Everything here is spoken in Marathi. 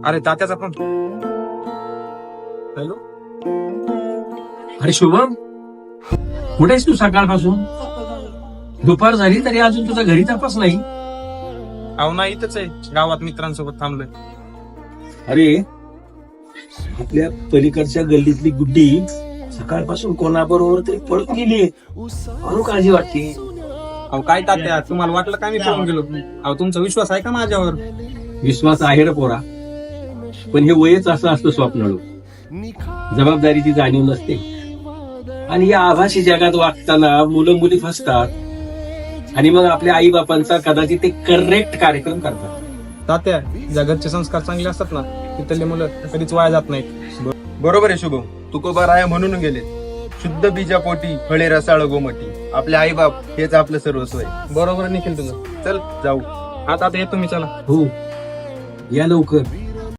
अरे तात्याचा पण. हॅलो. अरे शुभम, कुठेस तू सकाळपासून? दुपार झाली तरी अजून तुझा घरी तपास नाही. अहो ना इथंच आहे, गावात मित्रांसोबत थांबलोय. अरे आपल्या पलीकडच्या गल्लीतली गुड्डी सकाळपासून कोणाबरोबर तरी पळून गेली. म्हणून काळजी वाटते. अहो काय तात्या, तुम्हाला वाटलं का मी पळून गेलो? अहो तुमचा विश्वास आहे का माझ्यावर? विश्वास आहे रे पोरा, पण हे वयच असं असतं स्वप्नाळू. जबाबदारीची जाणीव नसते आणि या आभासी जगात वागताना मुलं मुली फसतात आणि मग आपल्या आई बापांचा कदाचित ते करेक्ट कार्यक्रम करतात. तात्या, ज्या घरचे संस्कार चांगले असतात ना, तिथले मुलं कधीच वाया जात नाहीत. बरोबर आहे शुभम, तुकोबा राया म्हणून गेले, शुद्ध बीजापोटी फळे रसाळ गोमटी. आपले आई बाप हेच आपलं सर्वस्व आहे. बरोबर निखिल तुझं. चल जाऊ. आता येतो मी, चला. हो, या लवकर.